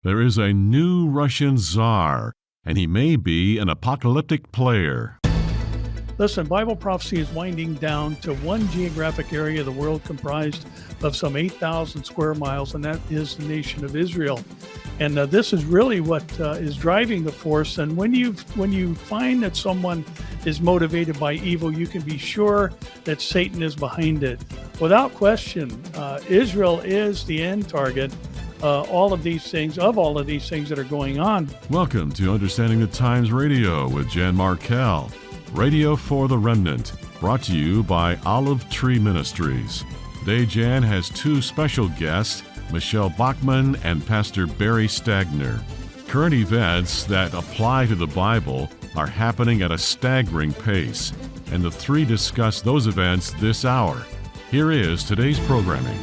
There is a new Russian Tsar, and he may be an apocalyptic player. Listen, Bible prophecy is winding down to one geographic area of the world comprised of some 8,000 square miles, and that is the nation of Israel. And this is really what is driving the force. And when you find that someone is motivated by evil, you can be sure that Satan is behind it. Without question, Israel is the end target. All of these things that are going on. Welcome to Understanding the Times Radio with Jan Markell. Radio for the Remnant, brought to you by Olive Tree Ministries. Today, Jan has two special guests, Michelle Bachman and Pastor Barry Stagner. Current events that apply to the Bible are happening at a staggering pace, and the three discuss those events this hour. Here is today's programming.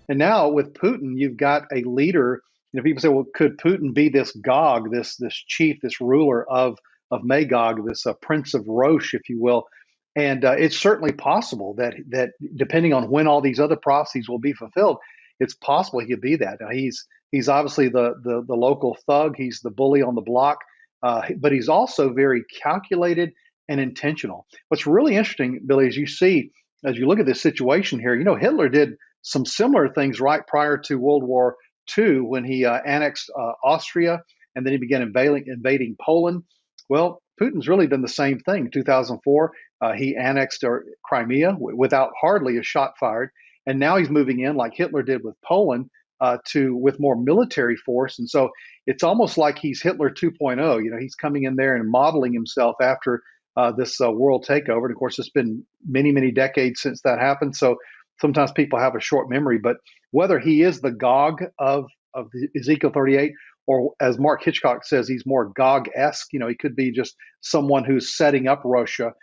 And now with Putin, you've got a leader. People say, well, could Putin be this Gog, this chief, this ruler of Magog, this prince of Rosh, if you will? And it's certainly possible that depending on when all these other prophecies will be fulfilled, it's possible he could be that. Now, he's obviously the local thug. He's the bully on the block, but he's also very calculated and intentional. What's really interesting, Billy, as you look at this situation here, Hitler did some similar things right prior to World War II when he annexed Austria, and then he began invading Poland. Well, Putin's really done the same thing. In 2004, he annexed Crimea without hardly a shot fired, and now he's moving in like Hitler did with Poland with more military force. And so it's almost like he's Hitler 2.0. He's coming in there and modeling himself after this world takeover. And of course, it's been many, many decades since that happened. So sometimes people have a short memory, but whether he is the Gog of Ezekiel 38, or as Mark Hitchcock says, he's more Gog-esque, he could be just someone who's setting up Russia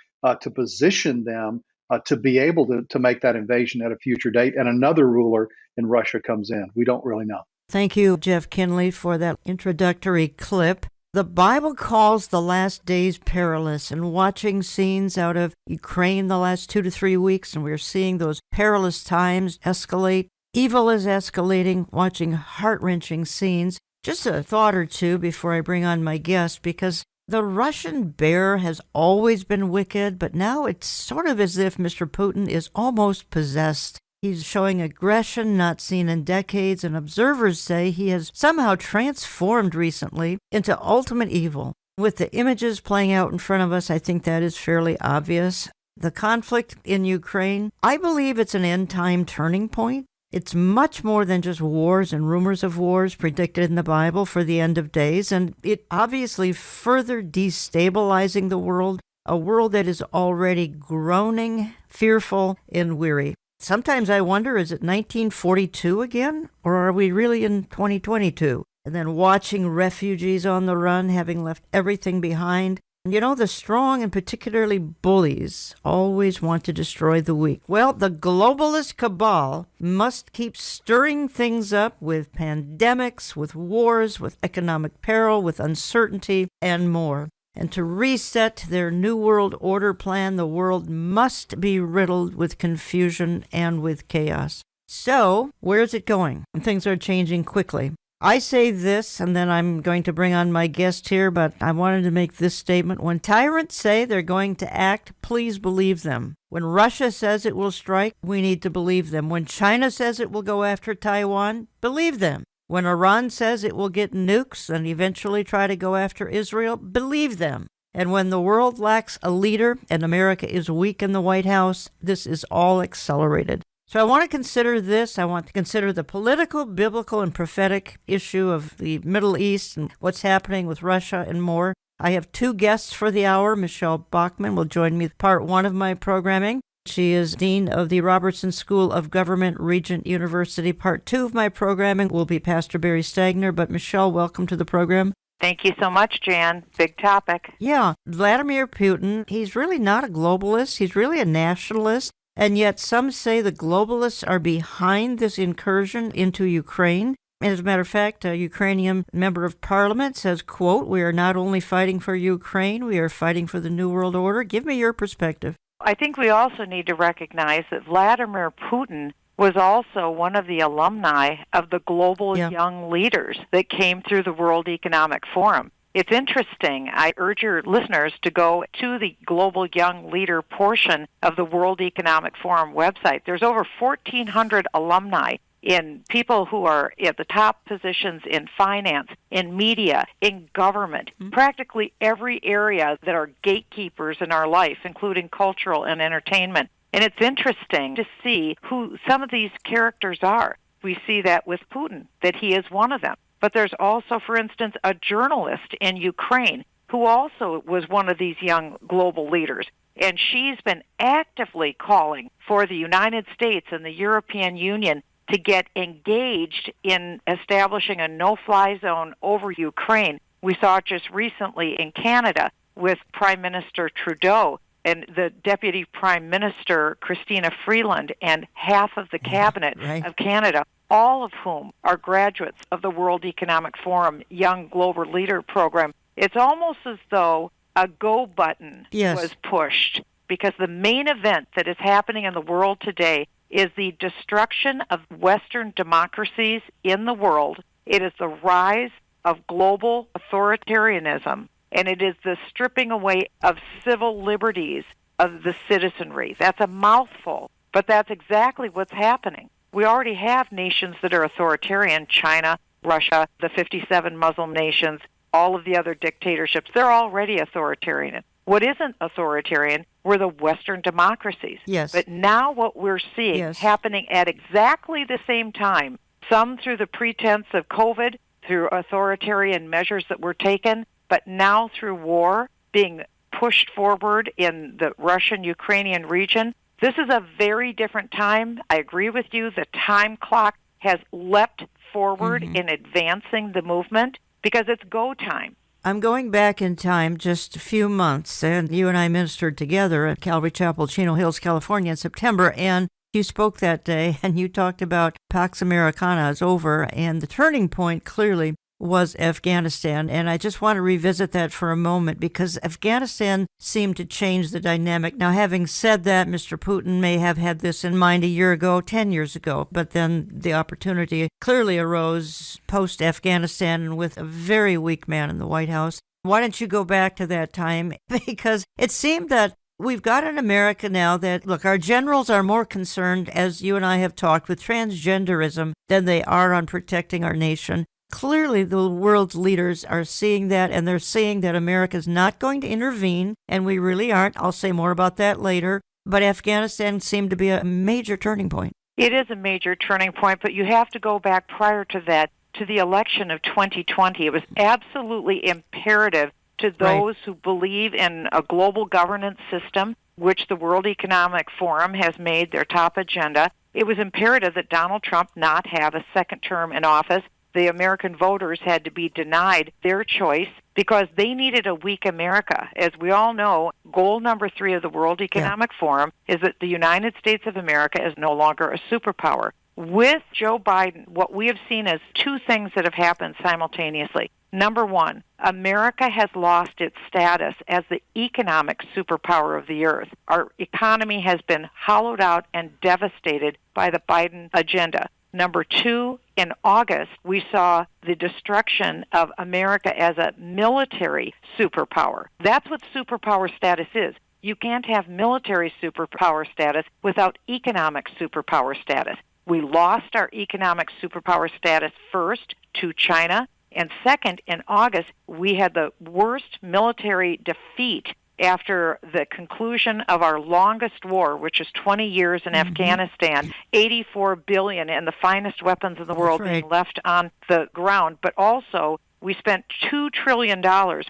to position them to be able to make that invasion at a future date, and another ruler in Russia comes in. We don't really know. Thank you, Jeff Kinley, for that introductory clip. The Bible calls the last days perilous, and watching scenes out of Ukraine the last 2 to 3 weeks, and we're seeing those perilous times escalate. Evil is escalating, watching heart-wrenching scenes. Just a thought or two before I bring on my guest, because the Russian bear has always been wicked, but now it's sort of as if Mr. Putin is almost possessed. He's showing aggression not seen in decades, and observers say he has somehow transformed recently into ultimate evil. With the images playing out in front of us, I think that is fairly obvious. The conflict in Ukraine, I believe it's an end-time turning point. It's much more than just wars and rumors of wars predicted in the Bible for the end of days, and it obviously further destabilizing the world, a world that is already groaning, fearful, and weary. Sometimes I wonder, is it 1942 again, or are we really in 2022? And then watching refugees on the run, having left everything behind. The strong and particularly bullies always want to destroy the weak. Well, the globalist cabal must keep stirring things up with pandemics, with wars, with economic peril, with uncertainty, and more. And to reset their New World Order plan, the world must be riddled with confusion and with chaos. So, where's it going? And things are changing quickly. I say this, and then I'm going to bring on my guest here, but I wanted to make this statement. When tyrants say they're going to act, please believe them. When Russia says it will strike, we need to believe them. When China says it will go after Taiwan, believe them. When Iran says it will get nukes and eventually try to go after Israel, believe them. And when the world lacks a leader and America is weak in the White House, this is all accelerated. So I want to consider this. I want to consider the political, biblical, and prophetic issue of the Middle East and what's happening with Russia and more. I have two guests for the hour. Michelle Bachman will join me part one of my programming. She is Dean of the Robertson School of Government, Regent University. Part two of my programming will be Pastor Barry Stagner. But Michelle, welcome to the program. Thank you so much, Jan. Big topic. Yeah, Vladimir Putin, he's really not a globalist. He's really a nationalist. And yet some say the globalists are behind this incursion into Ukraine. As a matter of fact, a Ukrainian member of parliament says, quote, "We are not only fighting for Ukraine, we are fighting for the New World Order." Give me your perspective. I think we also need to recognize that Vladimir Putin was also one of the alumni of the Global Yeah. Young Leaders that came through the World Economic Forum. It's interesting. I urge your listeners to go to the Global Young Leader portion of the World Economic Forum website. There's over 1,400 alumni in people who are at the top positions in finance, in media, in government, practically every area that are gatekeepers in our life, including cultural and entertainment. And it's interesting to see who some of these characters are. We see that with Putin, that he is one of them. But there's also, for instance, a journalist in Ukraine who also was one of these young global leaders. And she's been actively calling for the United States and the European Union to get engaged in establishing a no-fly zone over Ukraine. We saw it just recently in Canada with Prime Minister Trudeau and the Deputy Prime Minister, Christina Freeland, and half of the cabinet of Canada, all of whom are graduates of the World Economic Forum Young Global Leader Program. It's almost as though a go button was pushed, because the main event that is happening in the world today is the destruction of Western democracies in the world. It is the rise of global authoritarianism, and it is the stripping away of civil liberties of the citizenry. That's a mouthful, but that's exactly what's happening. We already have nations that are authoritarian: China, Russia, the 57 Muslim nations, all of the other dictatorships. They're already authoritarian. What isn't authoritarian were the Western democracies. Yes. But now what we're seeing happening at exactly the same time, some through the pretense of COVID, through authoritarian measures that were taken, but now through war being pushed forward in the Russian-Ukrainian region. This is a very different time. I agree with you. The time clock has leapt forward in advancing the movement because it's go time. I'm going back in time just a few months, and you and I ministered together at Calvary Chapel, Chino Hills, California in September, and you spoke that day, and you talked about Pax Americana is over, and the turning point clearly was Afghanistan. And I just want to revisit that for a moment, because Afghanistan seemed to change the dynamic. Now, having said that, Mr. Putin may have had this in mind a year ago, 10 years ago, but then the opportunity clearly arose post-Afghanistan and with a very weak man in the White House. Why don't you go back to that time? Because it seemed that we've got in America now that, look, our generals are more concerned, as you and I have talked, with transgenderism than they are on protecting our nation. Clearly, the world's leaders are seeing that, and they're seeing that America's not going to intervene, and we really aren't. I'll say more about that later. But Afghanistan seemed to be a major turning point. It is a major turning point, but you have to go back prior to that, to the election of 2020. It was absolutely imperative to those who believe in a global governance system, which the World Economic Forum has made their top agenda. It was imperative that Donald Trump not have a second term in office. The American voters had to be denied their choice because they needed a weak America. As we all know, goal number 3 of the World Economic Forum is that the United States of America is no longer a superpower. With Joe Biden, what we have seen is two things that have happened simultaneously. Number one, America has lost its status as the economic superpower of the earth. Our economy has been hollowed out and devastated by the Biden agenda. Number two, in August, we saw the destruction of America as a military superpower. That's what superpower status is. You can't have military superpower status without economic superpower status. We lost our economic superpower status first to China, and second, in August, we had the worst military defeat after the conclusion of our longest war, which is 20 years in Afghanistan, $84 billion and the finest weapons in the world being left on the ground. But also, we spent $2 trillion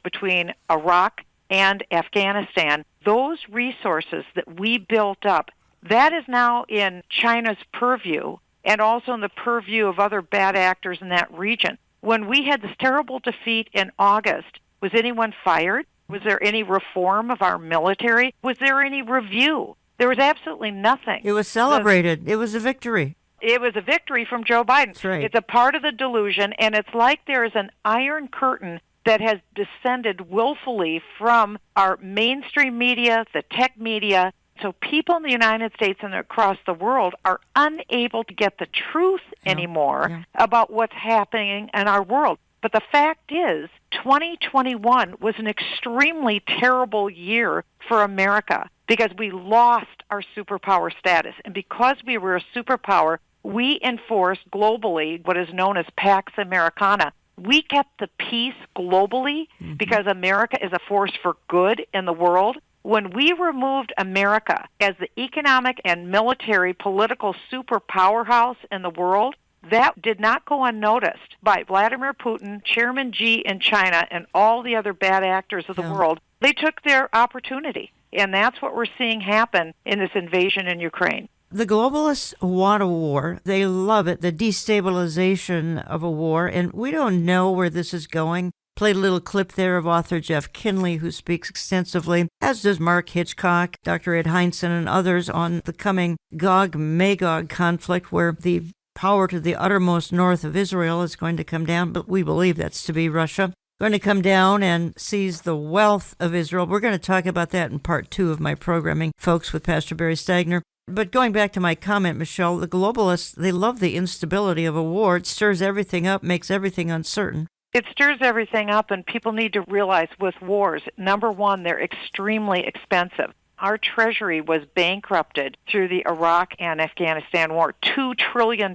between Iraq and Afghanistan. Those resources that we built up, that is now in China's purview and also in the purview of other bad actors in that region. When we had this terrible defeat in August, was anyone fired? Was there any reform of our military? Was there any review? There was absolutely nothing. It was celebrated. It was a victory. It was a victory from Joe Biden. That's right. It's a part of the delusion, and it's like there is an iron curtain that has descended willfully from our mainstream media, the tech media, So people in the United States and across the world are unable to get the truth anymore about what's happening in our world. But the fact is, 2021 was an extremely terrible year for America because we lost our superpower status. And because we were a superpower, we enforced globally what is known as Pax Americana. We kept the peace globally because America is a force for good in the world. When we removed America as the economic and military political superpowerhouse in the world, that did not go unnoticed by Vladimir Putin, Chairman Xi in China, and all the other bad actors of the world. They took their opportunity, and that's what we're seeing happen in this invasion in Ukraine. The globalists want a war. They love it, the destabilization of a war, and we don't know where this is going. Played a little clip there of author Jeff Kinley, who speaks extensively, as does Mark Hitchcock, Dr. Ed Heinzen, and others on the coming Gog-Magog conflict, where the power to the uttermost north of Israel is going to come down, but we believe that's to be Russia, going to come down and seize the wealth of Israel. We're going to talk about that in part 2 of my programming, folks, with Pastor Barry Stagner. But going back to my comment, Michelle, the globalists, they love the instability of a war. It stirs everything up, makes everything uncertain. It stirs everything up, and people need to realize with wars, number one, they're extremely expensive. Our Treasury was bankrupted through the Iraq and Afghanistan war, $2 trillion.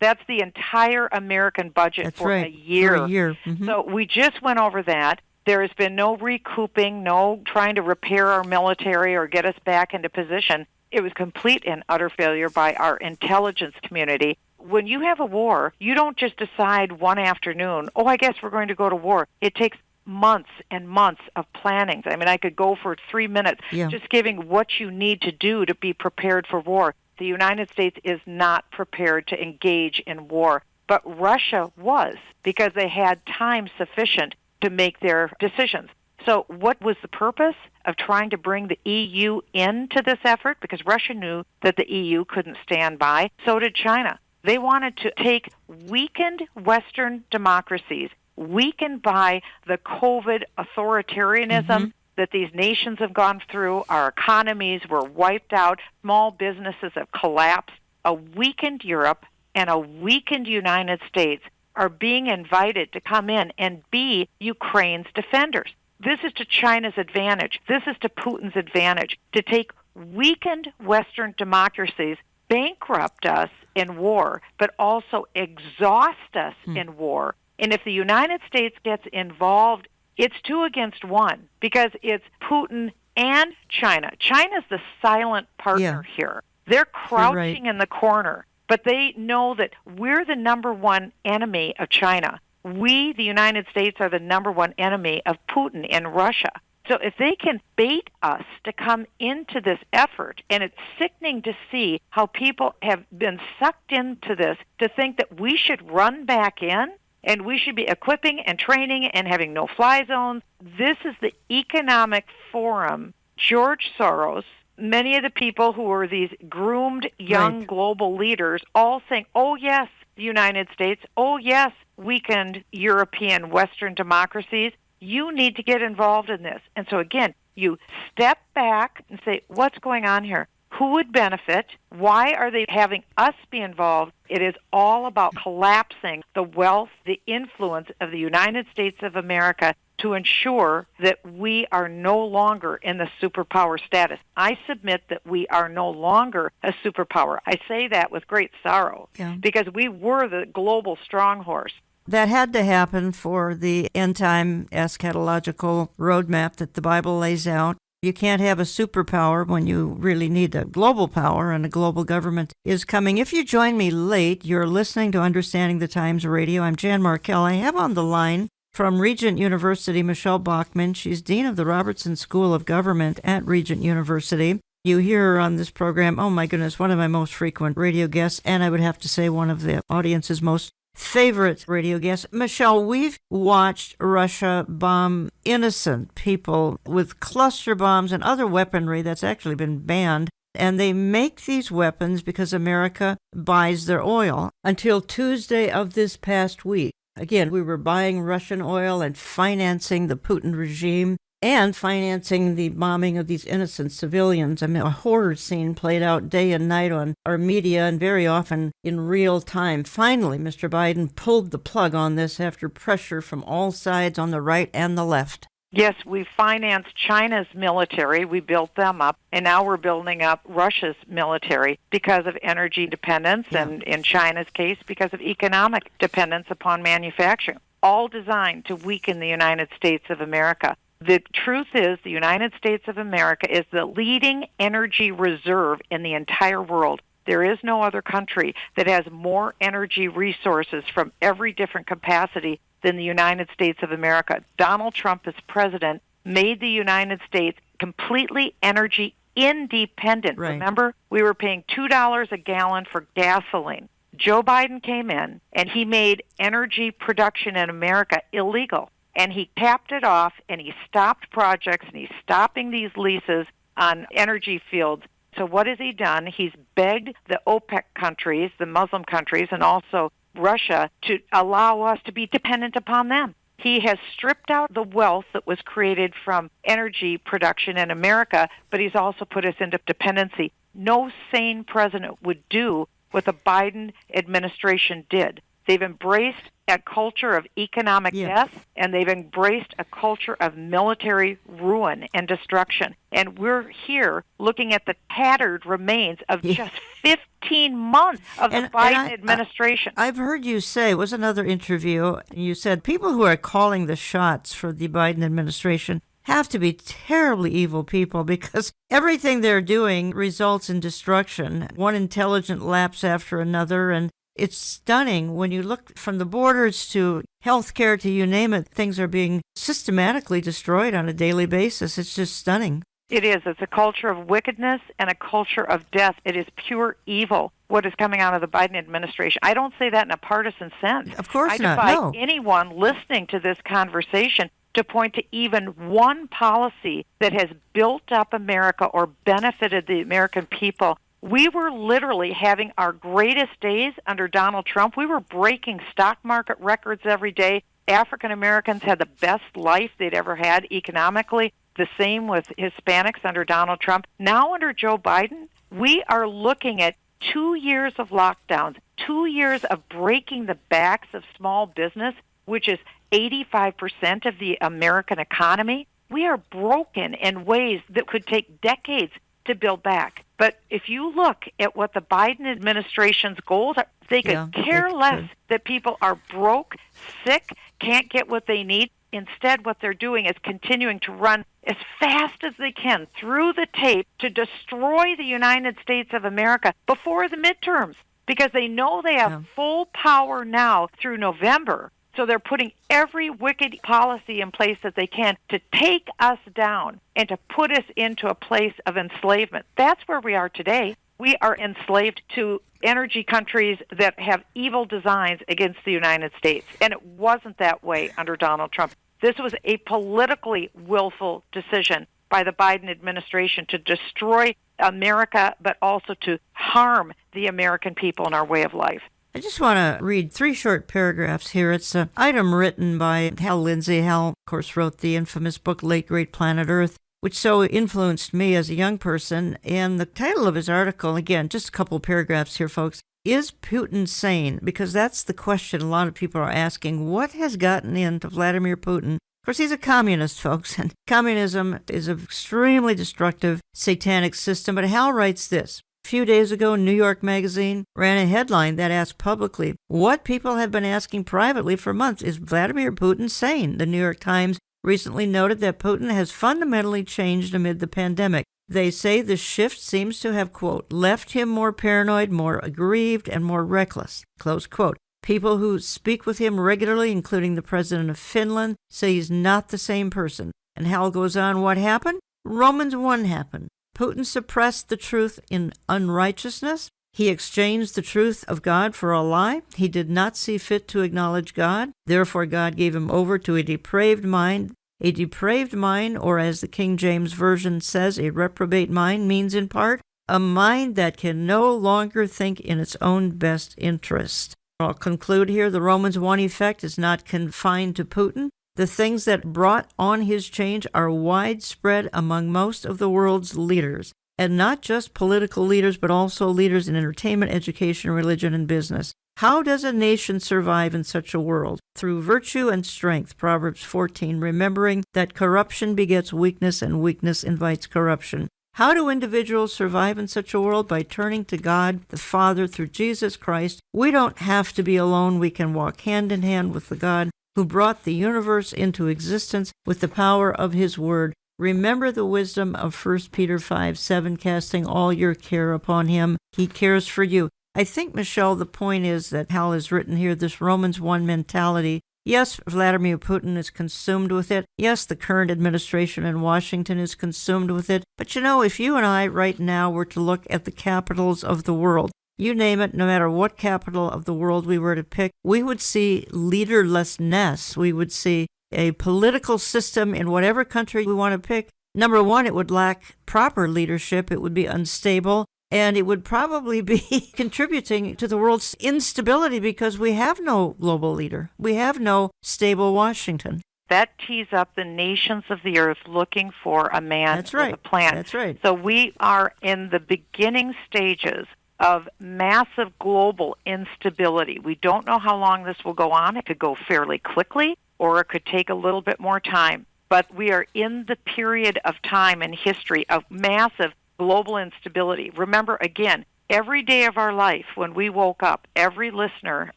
That's the entire American budget for a year. For a year. So we just went over that. There has been no recouping, no trying to repair our military or get us back into position. It was complete and utter failure by our intelligence community. When you have a war, you don't just decide one afternoon, I guess we're going to go to war. It takes months and months of planning. I mean, I could go for 3 minutes just giving what you need to do to be prepared for war. The United States is not prepared to engage in war, but Russia was, because they had time sufficient to make their decisions. So what was the purpose of trying to bring the EU into this effort? Because Russia knew that the EU couldn't stand by. So did China. They wanted to take weakened Western democracies, weakened by the COVID authoritarianism that these nations have gone through. Our economies were wiped out. Small businesses have collapsed. A weakened Europe and a weakened United States are being invited to come in and be Ukraine's defenders. This is to China's advantage. This is to Putin's advantage, to take weakened Western democracies, bankrupt us in war, but also exhaust us in war. And if the United States gets involved, it's 2 against 1 because it's Putin and China. China's the silent partner here. They're crouching in the corner, but they know that we're the number one enemy of China. We, the United States, are the number one enemy of Putin in Russia. So if they can bait us to come into this effort, and it's sickening to see how people have been sucked into this to think that we should run back in and we should be equipping and training and having no-fly zones. This is the economic forum. George Soros, many of the people who are these groomed young global leaders all saying, oh, yes, the United States, oh, yes, weakened European Western democracies. You need to get involved in this. And so, again, you step back and say, what's going on here? Who would benefit? Why are they having us be involved? It is all about collapsing the wealth, the influence of the United States of America to ensure that we are no longer in the superpower status. I submit that we are no longer a superpower. I say that with great sorrow because we were the global strong horse. That had to happen for the end-time eschatological roadmap that the Bible lays out. You can't have a superpower when you really need a global power, and a global government is coming. If you join me late, you're listening to Understanding the Times Radio. I'm Jan Markell. I have on the line from Regent University, Michelle Bachman. She's Dean of the Robertson School of Government at Regent University. You hear her on this program, oh my goodness, one of my most frequent radio guests, and I would have to say one of the audience's most favorite radio guest. Michelle, we've watched Russia bomb innocent people with cluster bombs and other weaponry that's actually been banned. And they make these weapons because America buys their oil. Until Tuesday of this past week, again, we were buying Russian oil and financing the Putin regime. and financing the bombing of these innocent civilians. I mean, a horror scene played out day and night on our media and very often in real time. Finally, Mr. Biden pulled the plug on this after pressure from all sides on the right and the left. Yes, we financed China's military. We built them up, and now we're building up Russia's military because of energy dependence, and in China's case, because of economic dependence upon manufacturing, all designed to weaken the United States of America. The truth is the United States of America is the leading energy reserve in the entire world. There is no other country that has more energy resources from every different capacity than the United States of America. Donald Trump, as president, made the United States completely energy independent. Right. Remember, we were paying $2 a gallon for gasoline. Joe Biden came in, and he made energy production in America illegal. And he tapped it off, and he stopped projects, and he's stopping these leases on energy fields. So what has he done? He's begged the OPEC countries, the Muslim countries, and also Russia to allow us to be dependent upon them. He has stripped out the wealth that was created from energy production in America, but he's also put us into dependency. No sane president would do what the Biden administration did. They've embraced a culture of economic death, and they've embraced a culture of military ruin and destruction. And we're here looking at the tattered remains of just 15 months of the Biden administration. I've heard you say, it was another interview, you said people who are calling the shots for the Biden administration have to be terribly evil people because everything they're doing results in destruction, one intelligent lapse after another, and it's stunning when you look from the borders to healthcare to you name it, things are being systematically destroyed on a daily basis. It's just stunning. It is. It's a culture of wickedness and a culture of death. It is pure evil, what is coming out of the Biden administration. I don't say that in a partisan sense. Of course not, I no. defy anyone listening to this conversation to point to even one policy that has built up America or benefited the American people. We were literally having our greatest days under Donald Trump. We were breaking stock market records every day. African Americans had the best life they'd ever had economically. The same with Hispanics under Donald Trump. Now under Joe Biden, we are looking at 2 years of lockdowns, 2 years of breaking the backs of small business, which is 85% of the American economy. We are broken in ways that could take decades to build back. But if you look at what the Biden administration's goals are, they could care less that people are broke, sick, can't get what they need. Instead, what they're doing is continuing to run as fast as they can through the tape to destroy the United States of America before the midterms, because they know they have full power now through November. So they're putting every wicked policy in place that they can to take us down and to put us into a place of enslavement. That's where we are today. We are enslaved to energy countries that have evil designs against the United States. And it wasn't that way under Donald Trump. This was a politically willful decision by the Biden administration to destroy America, but also to harm the American people and our way of life. I just want to read 3 short paragraphs here. It's an item written by Hal Lindsey. Hal, of course, wrote the infamous book, Late Great Planet Earth, which so influenced me as a young person. And the title of his article, again, just a couple of paragraphs here, folks, is Putin sane? Because that's the question a lot of people are asking. What has gotten into Vladimir Putin? Of course, he's a communist, folks, and communism is an extremely destructive, satanic system. But Hal writes this. A few days ago, New York Magazine ran a headline that asked publicly what people have been asking privately for months: is Vladimir Putin sane? The New York Times recently noted that Putin has fundamentally changed amid the pandemic. They say the shift seems to have, quote, left him more paranoid, more aggrieved, and more reckless, close quote. People who speak with him regularly, including the president of Finland, say he's not the same person. And Hal goes on, what happened? Romans 1 happened. Putin suppressed the truth in unrighteousness. He exchanged the truth of God for a lie. He did not see fit to acknowledge God. Therefore, God gave him over to a depraved mind. A depraved mind, or as the King James Version says, a reprobate mind, means in part a mind that can no longer think in its own best interest. I'll conclude here. The Romans 1 effect is not confined to Putin. The things that brought on his change are widespread among most of the world's leaders, and not just political leaders, but also leaders in entertainment, education, religion, and business. How does a nation survive in such a world? Through virtue and strength, Proverbs 14, remembering that corruption begets weakness and weakness invites corruption. How do individuals survive in such a world? By turning to God, the Father, through Jesus Christ. We don't have to be alone. We can walk hand in hand with the God who brought the universe into existence with the power of his word. Remember the wisdom of 1 Peter 5:7, casting all your care upon him. He cares for you. I think, Michelle, the point is that Hal has written here, this Romans 1 mentality. Yes, Vladimir Putin is consumed with it. Yes, the current administration in Washington is consumed with it. But if you and I right now were to look at the capitals of the world, you name it, no matter what capital of the world we were to pick, we would see leaderlessness. We would see a political system in whatever country we want to pick. Number one, it would lack proper leadership. It would be unstable. And it would probably be contributing to the world's instability because we have no global leader. We have no stable Washington. That tees up the nations of the earth looking for a man with a plan. That's right. So we are in the beginning stages of massive global instability. We don't know how long this will go on. It could go fairly quickly, or it could take a little bit more time. But we are in the period of time in history of massive global instability. Remember, again, every day of our life when we woke up, every listener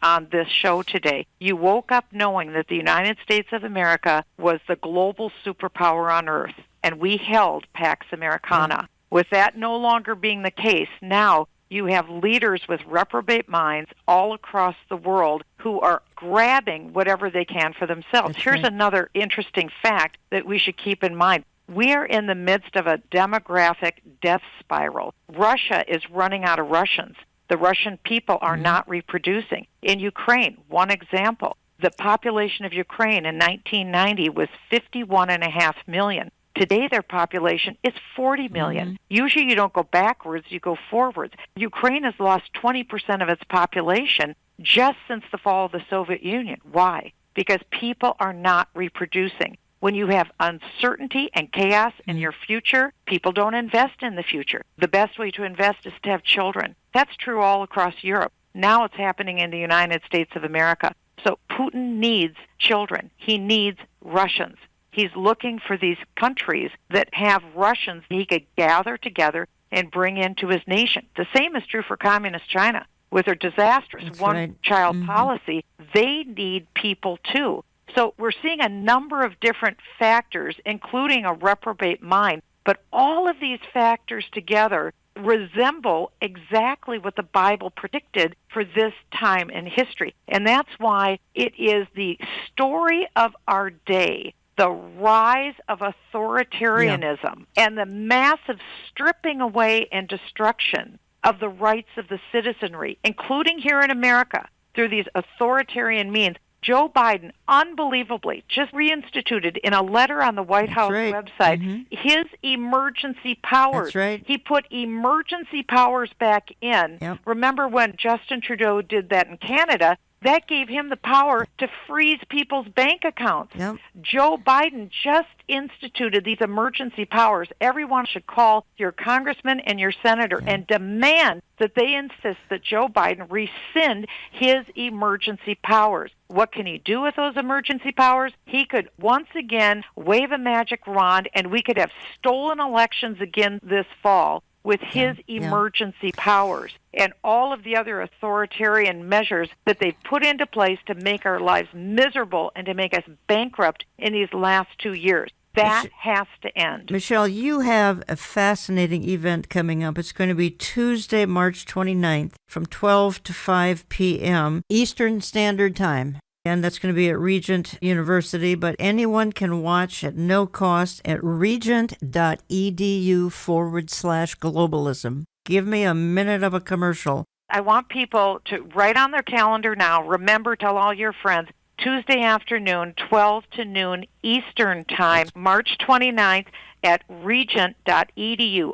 on this show today, you woke up knowing that the United States of America was the global superpower on earth, and we held Pax Americana. Yeah. With that no longer being the case, now you have leaders with reprobate minds all across the world who are grabbing whatever they can for themselves. Here's another interesting fact that we should keep in mind. We are in the midst of a demographic death spiral. Russia is running out of Russians. The Russian people are not reproducing. In Ukraine, one example, the population of Ukraine in 1990 was 51.5 million. Today, their population is 40 million. Usually you don't go backwards, you go forwards. Ukraine has lost 20% of its population just since the fall of the Soviet Union. Why? Because people are not reproducing. When you have uncertainty and chaos in your future, people don't invest in the future. The best way to invest is to have children. That's true all across Europe. Now it's happening in the United States of America. So Putin needs children. He needs Russians. He's looking for these countries that have Russians he could gather together and bring into his nation. The same is true for Communist China. With their disastrous one-child policy, they need people too. So we're seeing a number of different factors, including a reprobate mind, but all of these factors together resemble exactly what the Bible predicted for this time in history. And that's why it is the story of our day, the rise of authoritarianism and the massive stripping away and destruction of the rights of the citizenry, including here in America, through these authoritarian means. Joe Biden, unbelievably, just reinstituted in a letter on the White House website his emergency powers. That's right. He put emergency powers back in. Yep. Remember when Justin Trudeau did that in Canada? That gave him the power to freeze people's bank accounts. Yep. Joe Biden just instituted these emergency powers. Everyone should call your congressman and your senator and demand that they insist that Joe Biden rescind his emergency powers. What can he do with those emergency powers? He could once again wave a magic wand and we could have stolen elections again this fall with his emergency powers and all of the other authoritarian measures that they've put into place to make our lives miserable and to make us bankrupt in these last 2 years. That has to end. Michelle, you have a fascinating event coming up. It's going to be Tuesday, March 29th from 12 to 5 p.m. Eastern Standard Time. And that's going to be at Regent University, but anyone can watch at no cost at regent.edu/globalism. Give me a minute of a commercial. I want people to write on their calendar now. Remember, tell all your friends, Tuesday afternoon, 12 to noon Eastern Time, March 29th at regent.edu,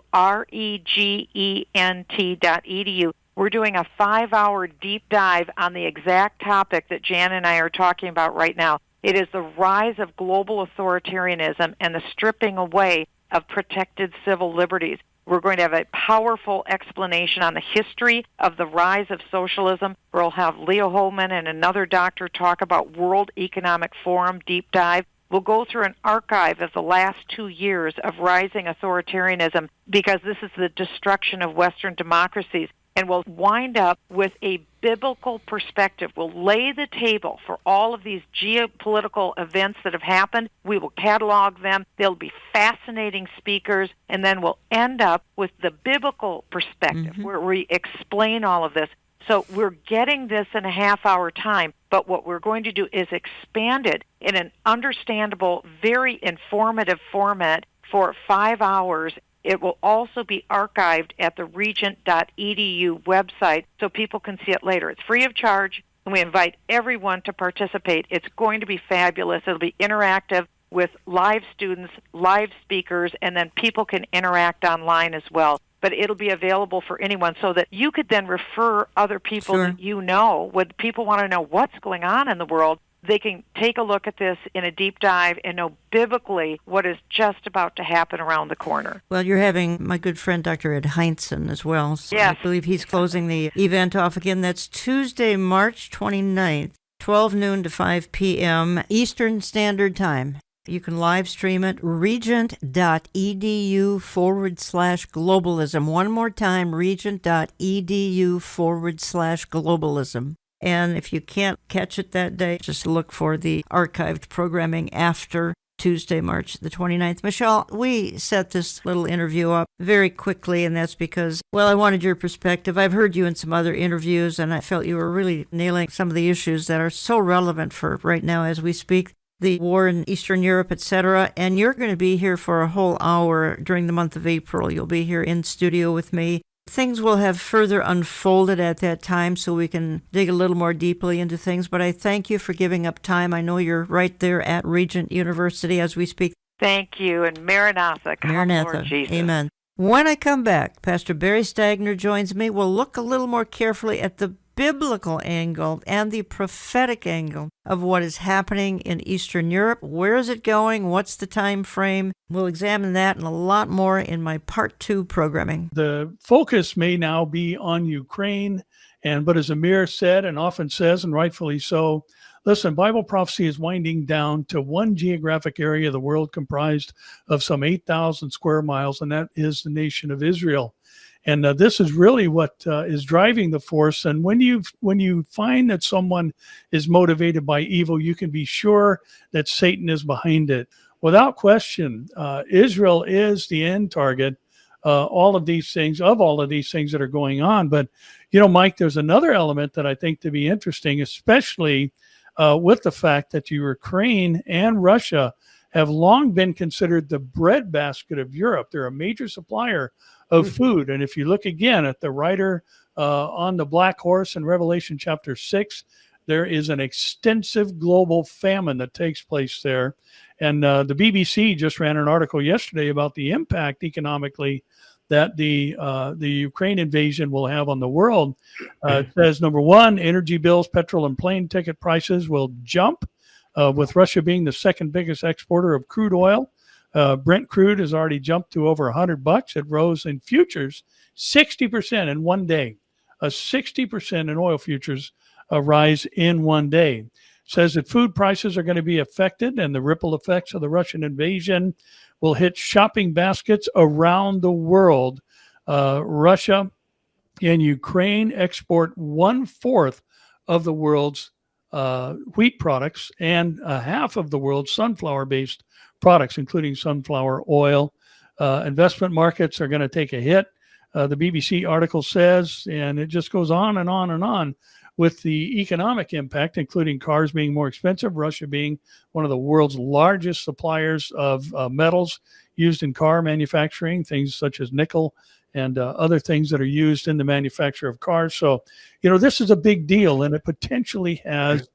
regent.edu. We're doing a 5-hour deep dive on the exact topic that Jan and I are talking about right now. It is the rise of global authoritarianism and the stripping away of protected civil liberties. We're going to have a powerful explanation on the history of the rise of socialism. We'll have Leo Holman and another doctor talk about World Economic Forum deep dive. We'll go through an archive of the last 2 years of rising authoritarianism because this is the destruction of Western democracies. And we'll wind up with a biblical perspective. We'll lay the table for all of these geopolitical events that have happened. We will catalog them. There'll be fascinating speakers. And then we'll end up with the biblical perspective where we explain all of this. So we're getting this in a half-hour time, but what we're going to do is expand it in an understandable, very informative format for 5 hours. It will also be archived at the regent.edu website so people can see it later. It's free of charge, and we invite everyone to participate. It's going to be fabulous. It'll be interactive with live students, live speakers, and then people can interact online as well. But it'll be available for anyone so that you could then refer other people that you know. When people want to know what's going on in the world, they can take a look at this in a deep dive and know biblically what is just about to happen around the corner. Well, you're having my good friend Dr. Ed Heinzen as well. So yes. I believe he's closing the event off again. That's Tuesday, March 29th, 12 noon to 5 p.m. Eastern Standard Time. You can live stream it, regent.edu/globalism. One more time, regent.edu/globalism. And if you can't catch it that day, just look for the archived programming after Tuesday, March the 29th. Michelle, we set this little interview up very quickly, and that's because, well, I wanted your perspective. I've heard you in some other interviews, and I felt you were really nailing some of the issues that are so relevant for right now as we speak. The war in Eastern Europe, etc. And you're going to be here for a whole hour during the month of April. You'll be here in studio with me. Things will have further unfolded at that time so we can dig a little more deeply into things. But I thank you for giving up time. I know you're right there at Regent University as we speak. Thank you. And Maranatha. Come, Maranatha. Lord Jesus. Amen. When I come back, Pastor Barry Stagner joins me. We'll look a little more carefully at the biblical angle and the prophetic angle of what is happening in Eastern Europe. Where is it going? What's the time frame? We'll examine that and a lot more in my Part 2 programming. The focus may now be on Ukraine, but as Amir said and often says, and rightfully so, listen, Bible prophecy is winding down to one geographic area of the world comprised of some 8,000 square miles, and that is the nation of Israel. And this is really what is driving the force. And when you find that someone is motivated by evil, you can be sure that Satan is behind it. Without question, Israel is the end target. All of these things that are going on. But Mike, there's another element that I think to be interesting, especially with the fact that Ukraine and Russia have long been considered the breadbasket of Europe. They're a major supplier of food. And if you look again at the rider on the black horse in Revelation chapter 6, there is an extensive global famine that takes place there. And the BBC just ran an article yesterday about the impact economically that the Ukraine invasion will have on the world. It says, number one, energy bills, petrol and plane ticket prices will jump, with Russia being the second biggest exporter of crude oil. Brent crude has already jumped to over $100. It rose in futures 60% in one day. A 60% in oil futures rise in one day. It says that food prices are going to be affected, and the ripple effects of the Russian invasion will hit shopping baskets around the world. Russia and Ukraine export 1/4 of the world's wheat products and half of the world's sunflower-based products, including sunflower oil. Investment markets are going to take a hit. The BBC article says, and it just goes on and on and on, with the economic impact, including cars being more expensive, Russia being one of the world's largest suppliers of metals used in car manufacturing, things such as nickel and other things that are used in the manufacture of cars. So, this is a big deal, and it potentially has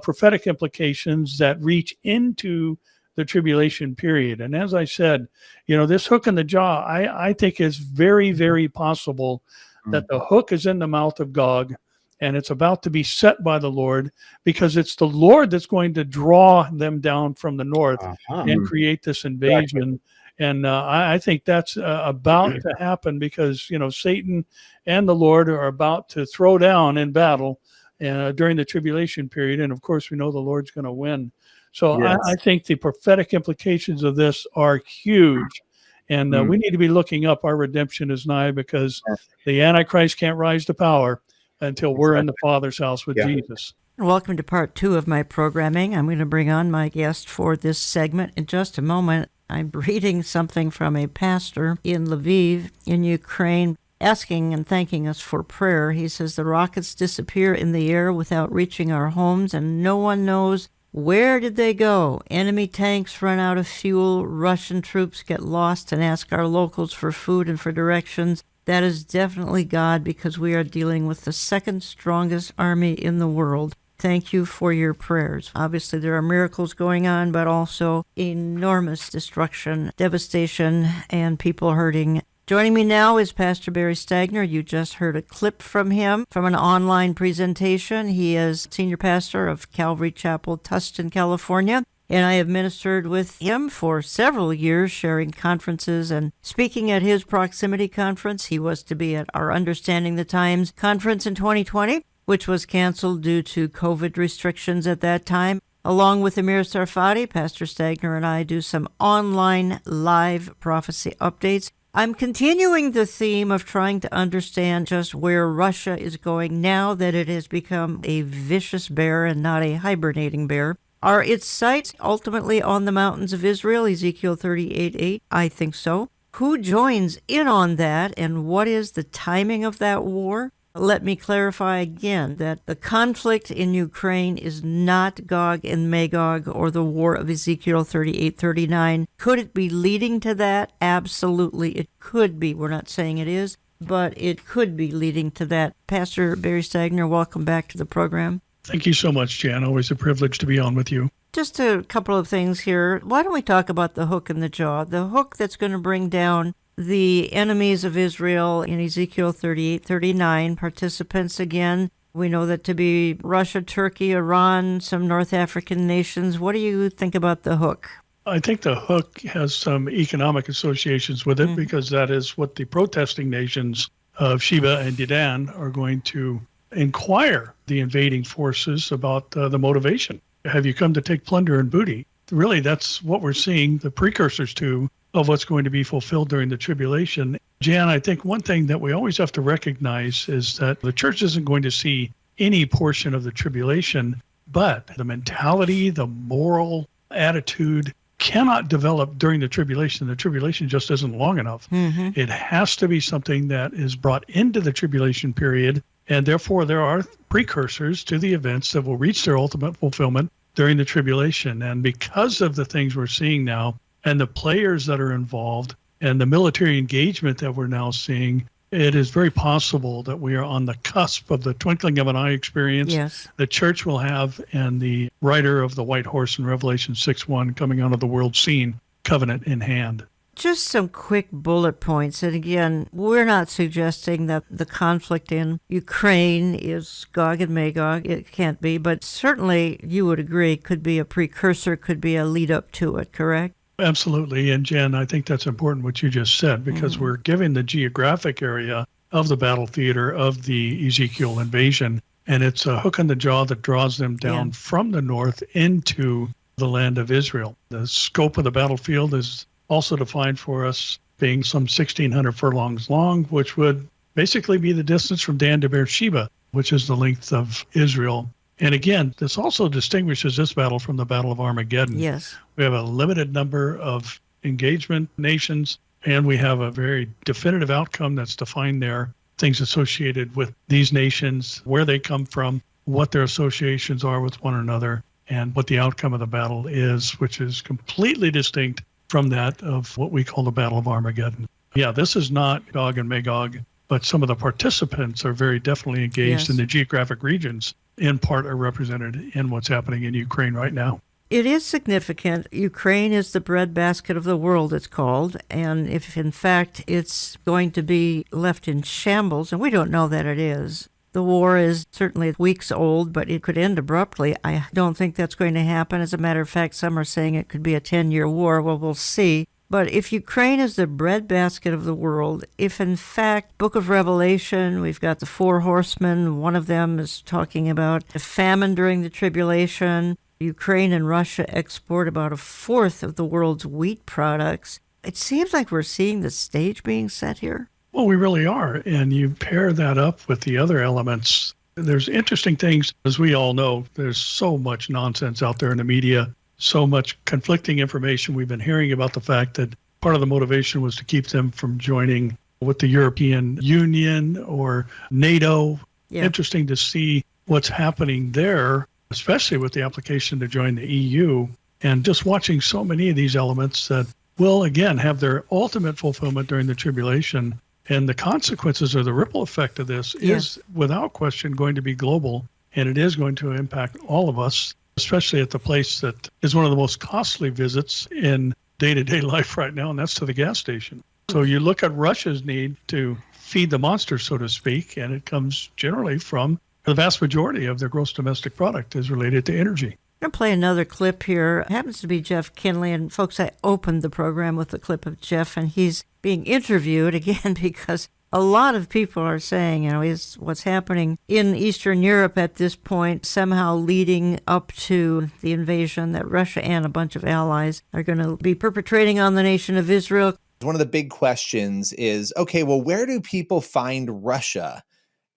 prophetic implications that reach into the tribulation period. And as I said, this hook in the jaw, I think is very, very possible that the hook is in the mouth of Gog, and it's about to be set by the Lord, because it's the Lord that's going to draw them down from the north and create this invasion. And I think that's about to happen, because Satan and the Lord are about to throw down in battle during the tribulation period, and of course we know the Lord's going to win. So I think the prophetic implications of this are huge. And we need to be looking up. Our redemption is nigh, because the Antichrist can't rise to power until we're in the Father's house with Jesus. Welcome to part 2 of my programming. I'm going to bring on my guest for this segment in just a moment. I'm reading something from a pastor in Lviv in Ukraine, asking and thanking us for prayer. He says, the rockets disappear in the air without reaching our homes, and no one knows where did they go. Enemy tanks run out of fuel. Russian troops get lost and ask our locals for food and for directions. That is definitely God, because we are dealing with the second strongest army in the world. Thank you for your prayers. Obviously, there are miracles going on, but also enormous destruction, devastation, and people hurting. Joining me now is Pastor Barry Stagner. You just heard a clip from him from an online presentation. He is senior pastor of Calvary Chapel, Tustin, California, and I have ministered with him for several years, sharing conferences and speaking at his proximity conference. He was to be at our Understanding the Times conference in 2020, which was canceled due to COVID restrictions at that time. Along with Amir Sarfati, Pastor Stagner and I do some online live prophecy updates. I'm continuing the theme of trying to understand just where Russia is going now that it has become a vicious bear and not a hibernating bear. Are its sights ultimately on the mountains of Israel, Ezekiel 38:8? I think so. Who joins in on that, and what is the timing of that war? Let me clarify again that the conflict in Ukraine is not Gog and Magog or the war of Ezekiel 38:39. Could it be leading to that? Absolutely, it could be. We're not saying it is, but it could be leading to that. Pastor Barry Stagner, welcome back to the program. Thank you so much, Jan. Always a privilege to be on with you. Just a couple of things here. Why don't we talk about the hook in the jaw? The hook that's going to bring down the enemies of Israel in Ezekiel 38:39, participants again. We know that to be Russia, Turkey, Iran, some North African nations. What do you think about the hook? I think the hook has some economic associations with it, because that is what the protesting nations of Sheba and Dedan are going to inquire the invading forces about the motivation. Have you come to take plunder and booty? Really, that's what we're seeing, the precursors to of what's going to be fulfilled during the tribulation. Jan, I think one thing that we always have to recognize is that the church isn't going to see any portion of the tribulation, but the mentality, the moral attitude cannot develop during the tribulation. The tribulation just isn't long enough. It has to be something that is brought into the tribulation period, and therefore there are precursors to the events that will reach their ultimate fulfillment during the tribulation. And because of the things we're seeing now, and the players that are involved, and the military engagement that we're now seeing, it is very possible that we are on the cusp of the twinkling of an eye experience the church will have, and the rider of the white horse in Revelation 6:1 coming out of the world scene, covenant in hand. Just some quick bullet points. And again, we're not suggesting that the conflict in Ukraine is Gog and Magog. It can't be, but certainly you would agree could be a precursor, could be a lead up to it, correct? Absolutely. And Jen, I think that's important what you just said, because we're giving the geographic area of the battle theater of the Ezekiel invasion, and it's a hook in the jaw that draws them down from the north into the land of Israel. The scope of the battlefield is also defined for us being some 1,600 furlongs long, which would basically be the distance from Dan to Beersheba, which is the length of Israel. And again, this also distinguishes this battle from the Battle of Armageddon. Yes. We have a limited number of engagement nations, and we have a very definitive outcome that's defined there, things associated with these nations, where they come from, what their associations are with one another, and what the outcome of the battle is, which is completely distinct from that of what we call the Battle of Armageddon. Yeah, this is not Gog and Magog, but some of the participants are very definitely engaged in the geographic regions, in part are represented in what's happening in Ukraine right now. It is significant. Ukraine is the breadbasket of the world, it's called. And if, in fact, it's going to be left in shambles, and we don't know that it is, The war is certainly weeks old, but it could end abruptly. I don't think that's going to happen. As a matter of fact, some are saying it could be a 10-year war. Well, we'll see. But if Ukraine is the breadbasket of the world, if in fact, Book of Revelation, we've got the four horsemen, one of them is talking about a famine during the tribulation. Ukraine and Russia export about a fourth of the world's wheat products. It seems like we're seeing the stage being set here. Well, we really are. And you pair that up with the other elements. There's interesting things, as we all know. There's so much nonsense out there in the media, so much conflicting information. We've been hearing about the fact that part of the motivation was to keep them from joining with the European Union or NATO. Yeah. Interesting to see what's happening there, especially with the application to join the EU. And just watching so many of these elements that will, again, have their ultimate fulfillment during the tribulation. And the consequences or the ripple effect of this is, without question, going to be global, and it is going to impact all of us, especially at the place that is one of the most costly visits in day-to-day life right now, and that's to the gas station. So you look at Russia's need to feed the monster, so to speak, and it comes generally from the vast majority of their gross domestic product is related to energy. I'm going to play another clip here. It happens to be Jeff Kinley. And folks, I opened the program with a clip of Jeff, and he's being interviewed again because a lot of people are saying, is what's happening in Eastern Europe at this point somehow leading up to the invasion that Russia and a bunch of allies are going to be perpetrating on the nation of Israel. One of the big questions is, okay, well, where do people find Russia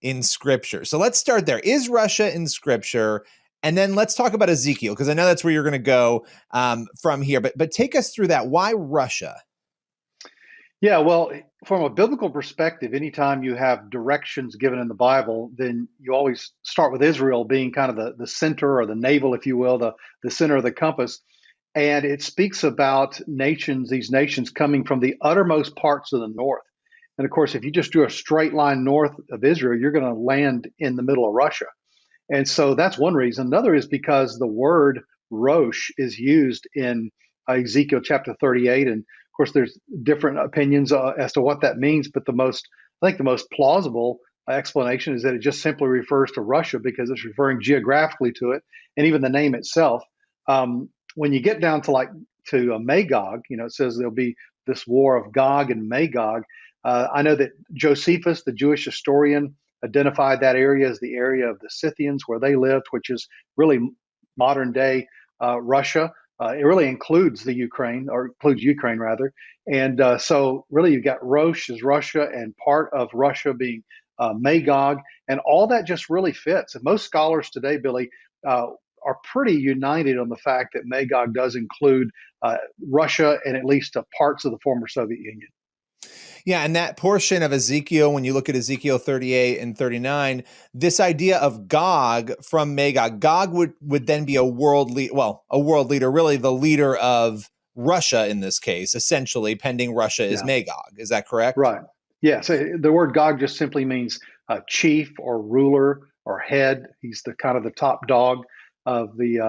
in Scripture? So let's start there. Is Russia in Scripture? And then let's talk about Ezekiel, because I know that's where you're going to go from here. But take us through that. Why Russia? Yeah, well, from a biblical perspective, anytime you have directions given in the Bible, then you always start with Israel being kind of the center or the navel, if you will, the center of the compass. And it speaks about these nations coming from the uttermost parts of the north. And of course, if you just drew a straight line north of Israel, you're going to land in the middle of Russia. And so that's one reason. Another is because the word Rosh is used in Ezekiel chapter 38. And of course, there's different opinions as to what that means. But I think the most plausible explanation is that it just simply refers to Russia because it's referring geographically to it. And even the name itself. When you get down to Magog, it says there'll be this war of Gog and Magog. I know that Josephus, the Jewish historian, identified that area as the area of the Scythians where they lived, which is really modern day Russia. It really includes Ukraine rather. And so really you've got Rosh as Russia and part of Russia being Magog. And all that just really fits. And most scholars today, Billy, are pretty united on the fact that Magog does include Russia and at least parts of the former Soviet Union. Yeah, and that portion of Ezekiel, when you look at Ezekiel 38 and 39, this idea of Gog from Magog, Gog would then be a world leader, really the leader of Russia in this case, essentially, pending Russia is Magog. Is that correct? Right. Yeah, so the word Gog just simply means chief or ruler or head. He's the kind of the top dog of the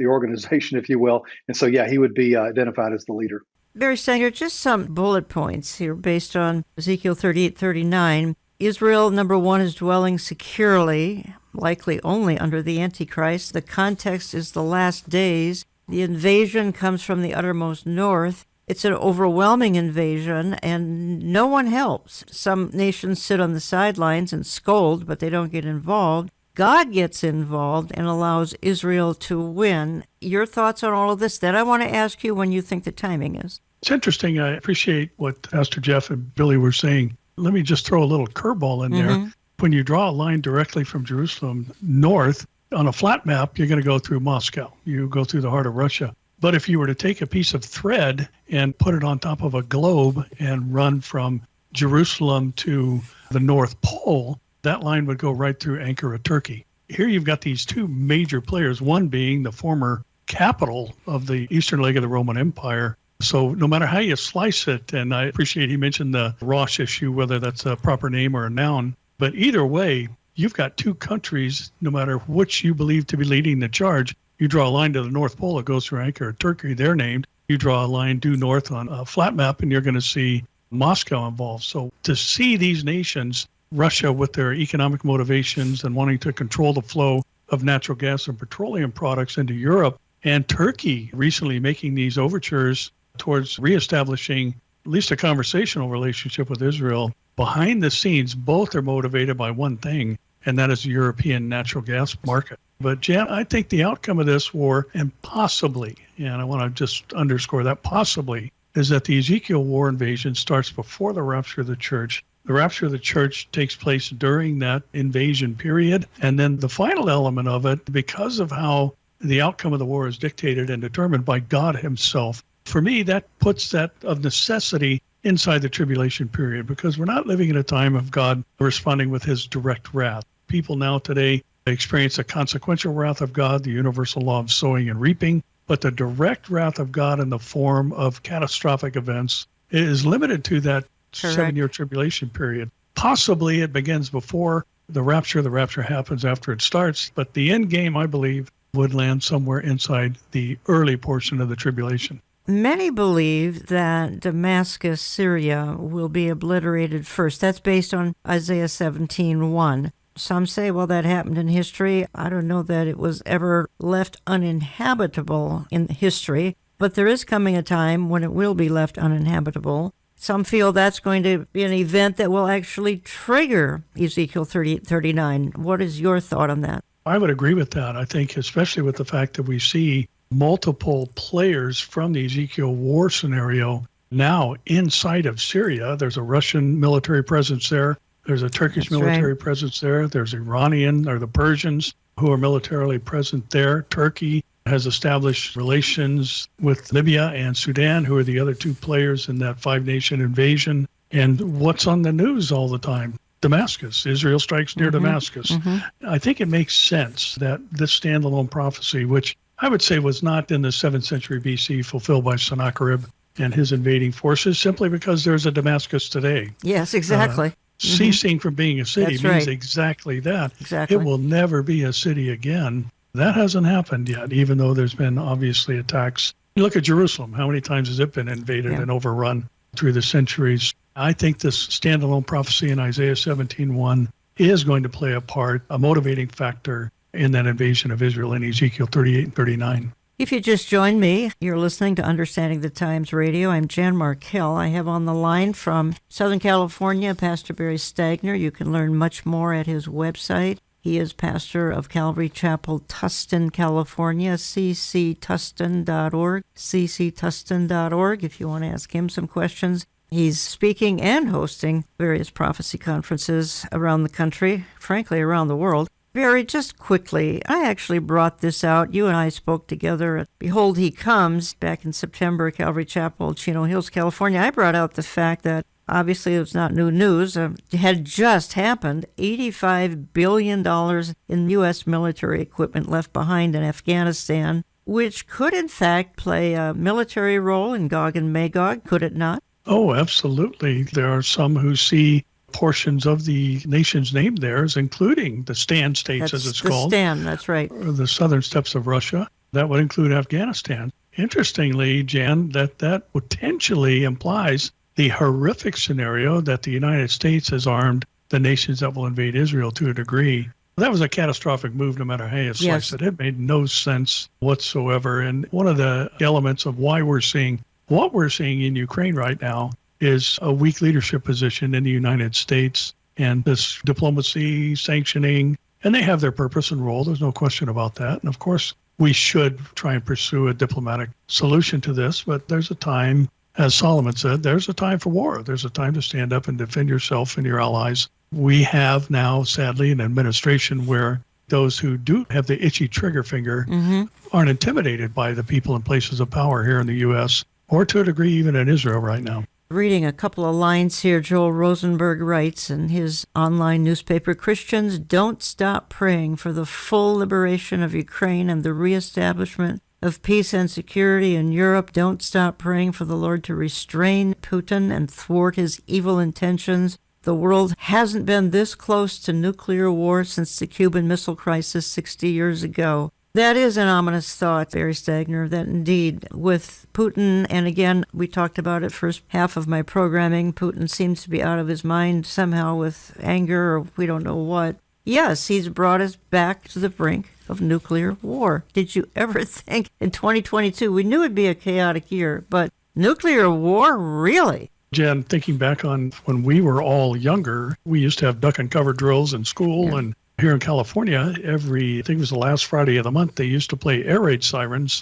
organization, if you will. And so, he would be identified as the leader. Barry Sanger, just some bullet points here based on Ezekiel 38:39. Israel, number one, is dwelling securely, likely only under the Antichrist. The context is the last days. The invasion comes from the uttermost north. It's an overwhelming invasion, and no one helps. Some nations sit on the sidelines and scold, but they don't get involved. God gets involved and allows Israel to win. Your thoughts on all of this? Then I want to ask you when you think the timing is. It's interesting. I appreciate what Pastor Jeff and Billy were saying. Let me just throw a little curveball in there. When you draw a line directly from Jerusalem north, on a flat map, you're going to go through Moscow. You go through the heart of Russia. But if you were to take a piece of thread and put it on top of a globe and run from Jerusalem to the North Pole, that line would go right through Ankara, Turkey. Here you've got these two major players, one being the former capital of the eastern leg of the Roman Empire. So no matter how you slice it, and I appreciate he mentioned the Rosh issue, whether that's a proper name or a noun, but either way, you've got two countries, no matter which you believe to be leading the charge. You draw a line to the North Pole, it goes through Ankara, Turkey, they're named. You draw a line due north on a flat map, and you're going to see Moscow involved. So to see these nations Russia with their economic motivations and wanting to control the flow of natural gas and petroleum products into Europe, and Turkey recently making these overtures towards reestablishing at least a conversational relationship with Israel. Behind the scenes, both are motivated by one thing, and that is the European natural gas market. But Jan, I think the outcome of this war, and possibly, and I want to just underscore that possibly, is that the Ezekiel war invasion starts before the rapture of the church. The rapture of the church takes place during that invasion period. And then the final element of it, because of how the outcome of the war is dictated and determined by God himself, for me, that puts that of necessity inside the tribulation period, because we're not living in a time of God responding with his direct wrath. People now today experience the consequential wrath of God, the universal law of sowing and reaping, but the direct wrath of God in the form of catastrophic events is limited to that Correct. 7-year tribulation period. Possibly it begins before the rapture happens after it starts, but the end game, I believe, would land somewhere inside the early portion of the tribulation. Many believe that Damascus, Syria, will be obliterated first. That's based on Isaiah 17:1. Some say, well, that happened in history. I don't know that it was ever left uninhabitable in history, but there is coming a time when it will be left uninhabitable. Some feel that's going to be an event that will actually trigger Ezekiel 38:39. What is your thought on that? I would agree with that. I think especially with the fact that we see multiple players from the Ezekiel war scenario now inside of Syria. There's a Russian military presence there. There's a Turkish military presence there. There's Iranian or the Persians who are militarily present there. Turkey has established relations with Libya and Sudan, who are the other two players in that 5-nation invasion. And what's on the news all the time? Damascus. Israel strikes near Damascus. I think it makes sense that this standalone prophecy, which I would say was not in the 7th century BC fulfilled by Sennacherib and his invading forces, simply because there's a Damascus today. Yes, exactly. Ceasing from being a city means exactly that. Exactly. It will never be a city again. That hasn't happened yet, even though there's been obviously attacks. You look at Jerusalem. How many times has it been invaded and overrun through the centuries? I think this standalone prophecy in Isaiah 17:1 is going to play a part, a motivating factor in that invasion of Israel in Ezekiel 38 and 39. If you just joined me, you're listening to Understanding the Times Radio. I'm Jan Markell. I have on the line from Southern California, Pastor Barry Stagner. You can learn much more at his website. He is pastor of Calvary Chapel, Tustin, California, cctustin.org, cctustin.org, if you want to ask him some questions. He's speaking and hosting various prophecy conferences around the country, frankly, around the world. Barry, just quickly, I actually brought this out. You and I spoke together at Behold He Comes back in September at Calvary Chapel, Chino Hills, California. I brought out the fact that obviously it's not new news. It had just happened. $85 billion in U.S. military equipment left behind in Afghanistan, which could in fact play a military role in Gog and Magog, could it not? Oh, absolutely. There are some who see portions of the nations named there as including the Stan states, as it's called. The Stan, that's right. Or the southern steppes of Russia. That would include Afghanistan. Interestingly, Jan, that potentially implies the horrific scenario that the United States has armed the nations that will invade Israel to a degree. That was a catastrophic move, no matter how you slice it. It made no sense whatsoever. And one of the elements of why we're seeing what we're seeing in Ukraine right now is a weak leadership position in the United States and this diplomacy, sanctioning, and they have their purpose and role. There's no question about that. And of course, we should try and pursue a diplomatic solution to this, but there's a time, as Solomon said, there's a time for war. There's a time to stand up and defend yourself and your allies. We have now, sadly, an administration where those who do have the itchy trigger finger aren't intimidated by the people in places of power here in the U.S., or to a degree even in Israel right now. Reading a couple of lines here, Joel Rosenberg writes in his online newspaper, Christians don't stop praying for the full liberation of Ukraine and the reestablishment of peace and security in Europe. Don't stop praying for the Lord to restrain Putin and thwart his evil intentions. The world hasn't been this close to nuclear war since the Cuban Missile Crisis 60 years ago. That is an ominous thought, Barry Stagner, that indeed with Putin, and again, we talked about it first half of my programming, Putin seems to be out of his mind somehow with anger or we don't know what. Yes, he's brought us back to the brink of nuclear war. Did you ever think in 2022, we knew it'd be a chaotic year, but nuclear war, really? Jen, thinking back on when we were all younger, we used to have duck and cover drills in school, and here in California, I think it was the last Friday of the month, they used to play air raid sirens,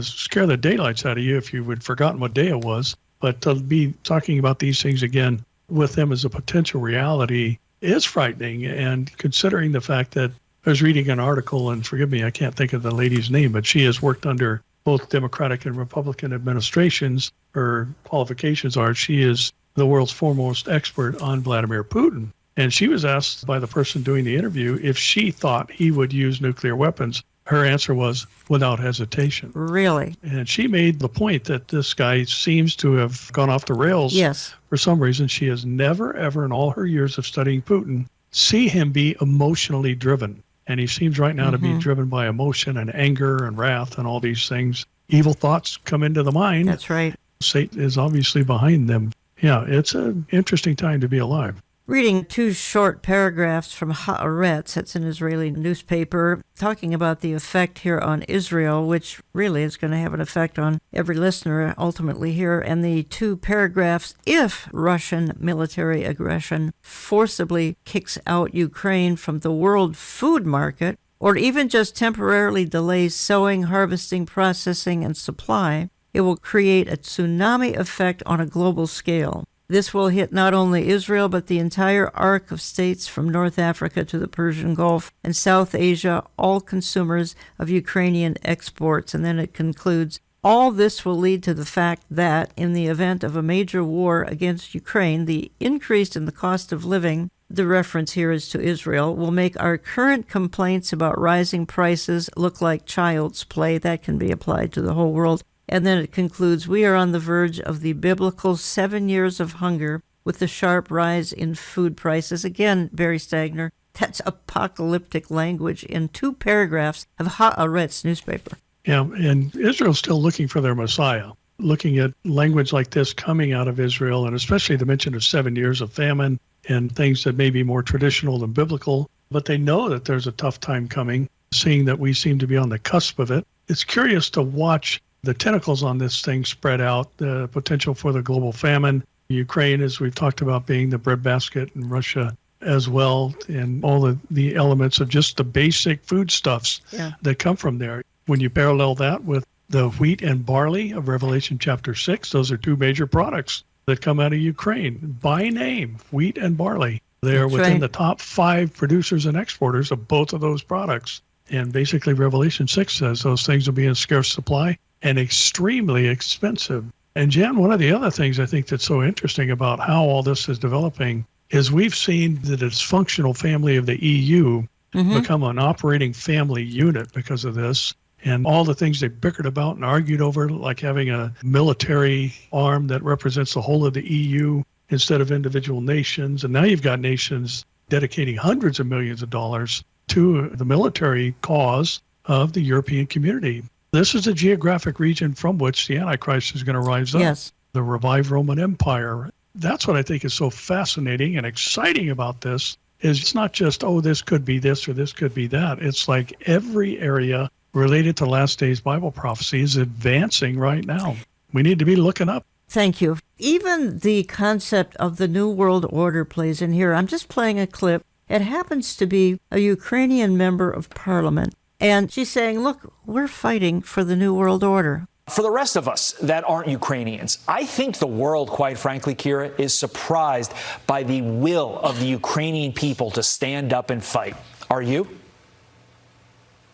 scare the daylights out of you if you had forgotten what day it was. But to be talking about these things again with them as a potential reality is frightening. And considering the fact that I was reading an article, and forgive me, I can't think of the lady's name, but she has worked under both Democratic and Republican administrations. Her qualifications are she is the world's foremost expert on Vladimir Putin. And she was asked by the person doing the interview if she thought he would use nuclear weapons. Her answer was without hesitation. Really? And she made the point that this guy seems to have gone off the rails. Yes. For some reason, she has never, ever in all her years of studying Putin, see him be emotionally driven. And he seems right now to be driven by emotion and anger and wrath and all these things. Evil thoughts come into the mind. That's right. Satan is obviously behind them. Yeah, it's an interesting time to be alive. Reading 2 short paragraphs from Haaretz, it's an Israeli newspaper, talking about the effect here on Israel, which really is going to have an effect on every listener ultimately here. And the 2 paragraphs, if Russian military aggression forcibly kicks out Ukraine from the world food market, or even just temporarily delays sowing, harvesting, processing, and supply, it will create a tsunami effect on a global scale. This will hit not only Israel, but the entire arc of states from North Africa to the Persian Gulf and South Asia, all consumers of Ukrainian exports. And then it concludes, all this will lead to the fact that, in the event of a major war against Ukraine, the increase in the cost of living, the reference here is to Israel, will make our current complaints about rising prices look like child's play. That can be applied to the whole world. And then it concludes, we are on the verge of the biblical 7 years of hunger with the sharp rise in food prices. Again, Barry Stagner, that's apocalyptic language in 2 paragraphs of Haaretz newspaper. Yeah, and Israel's still looking for their Messiah. Looking at language like this coming out of Israel, and especially the mention of 7 years of famine and things that may be more traditional than biblical, but they know that there's a tough time coming, seeing that we seem to be on the cusp of it. It's curious to watch the tentacles on this thing spread out, the potential for the global famine. Ukraine, as we've talked about, being the breadbasket, and Russia as well, and all the elements of just the basic foodstuffs that come from there. When you parallel that with the wheat and barley of Revelation chapter 6, those are 2 major products that come out of Ukraine by name, wheat and barley. They're within the top 5 producers and exporters of both of those products. And basically Revelation 6 says those things will be in scarce supply and extremely expensive. And Jan, one of the other things I think that's so interesting about how all this is developing is we've seen the dysfunctional family of the EU become an operating family unit because of this. And all the things they bickered about and argued over, like having a military arm that represents the whole of the EU instead of individual nations. And now you've got nations dedicating hundreds of millions of dollars to the military cause of the European community. This is a geographic region from which the Antichrist is going to rise up. Yes. The revived Roman Empire. That's what I think is so fascinating and exciting about this, is it's not just, oh, this could be this or this could be that. It's like every area related to last days Bible prophecy is advancing right now. We need to be looking up. Thank you. Even the concept of the New World Order plays in here. I'm just playing a clip. It happens to be a Ukrainian member of parliament. And she's saying, look, we're fighting for the New World Order. For the rest of us that aren't Ukrainians, I think the world, quite frankly, Kira, is surprised by the will of the Ukrainian people to stand up and fight. Are you?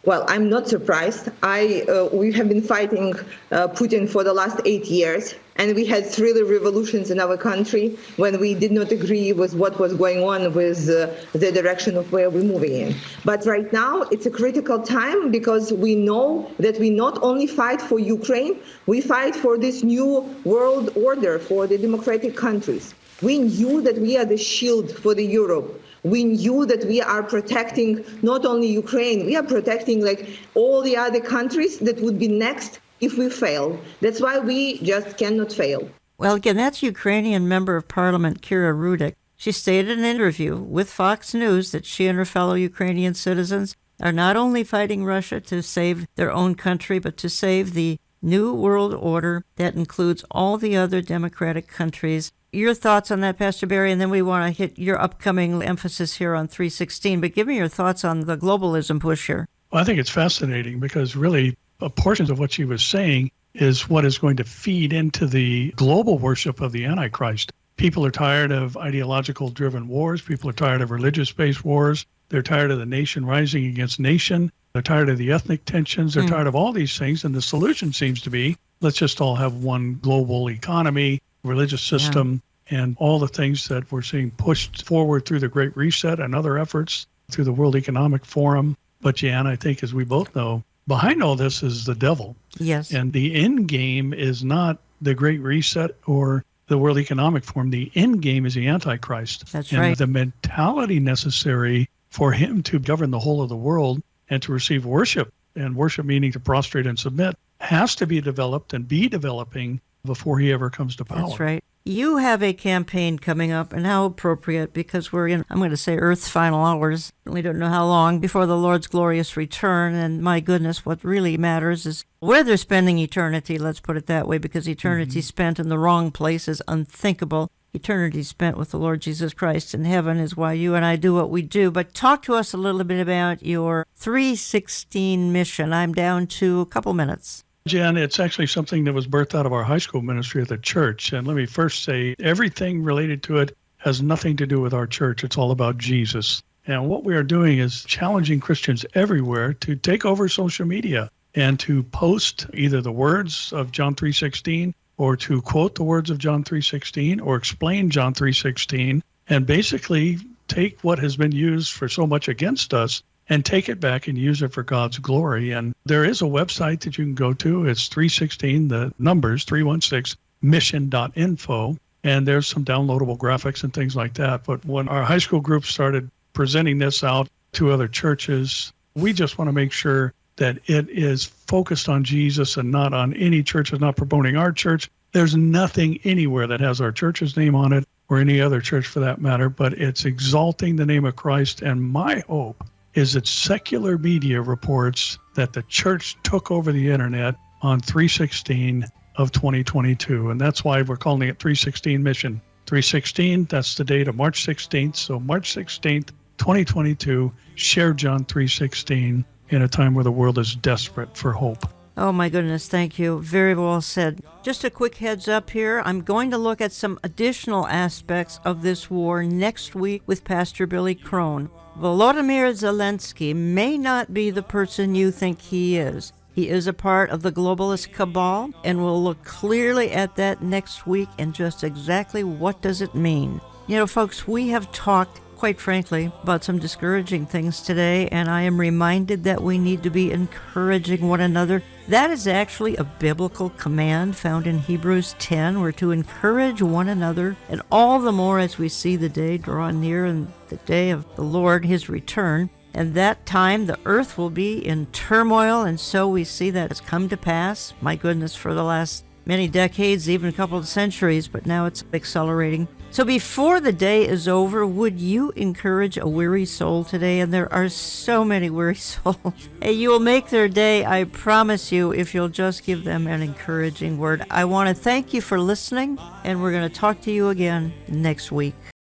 Well, I'm not surprised. We have been fighting Putin for the last 8 years, and we had 3 revolutions in our country when we did not agree with what was going on with the direction of where we're moving in. But right now, it's a critical time because we know that we not only fight for Ukraine, we fight for this new world order for the democratic countries. We knew that we are the shield for the Europe. we knew that we are protecting not only Ukraine, we are protecting like all the other countries that would be next if we fail. That's why we just cannot fail. Well, again, that's Ukrainian Member of Parliament Kira Rudik. She stated in an interview with Fox News that she and her fellow Ukrainian citizens are not only fighting Russia to save their own country, but to save the new world order that includes all the other democratic countries. Your thoughts on that, Pastor Barry, and then we want to hit your upcoming emphasis here on 316, but give me your thoughts on the globalism push here. Well, I think it's fascinating because really a portion of what she was saying is what is going to feed into the global worship of the Antichrist. People are tired of ideological-driven wars. People are tired of religious-based wars. They're tired of the nation rising against nation. They're tired of the ethnic tensions. They're tired of all these things. And the solution seems to be, let's just all have one global economy, religious system, and all the things that we're seeing pushed forward through the Great Reset and other efforts through the World Economic Forum. But Jan, I think, as we both know, behind all this is the devil. Yes. And the end game is not the Great Reset or the World Economic Forum. The end game is the Antichrist. That's and right. The mentality necessary for him to govern the whole of the world and to receive worship, and worship meaning to prostrate and submit, has to be developed and be developing before he ever comes to power. That's right. You have a campaign coming up, and how appropriate, because we're in, I'm going to say, Earth's final hours. We don't know how long before the Lord's glorious return, and my goodness, what really matters is where they're spending eternity, let's put it that way, because eternity spent in the wrong place is unthinkable. Eternity spent with the Lord Jesus Christ in heaven is why you and I do what we do. But talk to us a little bit about your 316 mission. I'm down to a couple minutes. Jen, it's actually something that was birthed out of our high school ministry at the church. And let me first say, everything related to it has nothing to do with our church. It's all about Jesus. And what we are doing is challenging Christians everywhere to take over social media and to post either the words of John 3:16 or to quote the words of John 3:16 or explain John 3:16, and basically take what has been used for so much against us and take it back and use it for God's glory. And there is a website that you can go to. It's 316, the numbers, 316mission.info. And there's some downloadable graphics and things like that. But when our high school group started presenting this out to other churches, we just want to make sure that it is focused on Jesus and not on any church that's not promoting our church. There's nothing anywhere that has our church's name on it, or any other church for that matter, but it's exalting the name of Christ. And my hope is that secular media reports that the church took over the internet on 3/16 of 2022. And that's why we're calling it 316 Mission. 316, that's the date of March 16th. So March 16th, 2022, share John 3:16 in a time where the world is desperate for hope. Oh my goodness, thank you. Very well said. Just a quick heads up here. I'm going to look at some additional aspects of this war next week with Pastor Billy Crone. Volodymyr Zelensky may not be the person you think he is. He is a part of the globalist cabal, and we'll look clearly at that next week and just exactly what does it mean. You know, folks, we have talked, quite frankly, about some discouraging things today, and I am reminded that we need to be encouraging one another. That is actually a biblical command found in Hebrews 10. We're to encourage one another, and all the more as we see the day draw near and the day of the Lord, his return. And that time the earth will be in turmoil, and so we see that it's come to pass. My goodness, for the last many decades, even a couple of centuries, but now it's accelerating. So before the day is over, would you encourage a weary soul today? And there are so many weary souls. Hey, you will make their day, I promise you, if you'll just give them an encouraging word. I want to thank you for listening, and we're going to talk to you again next week.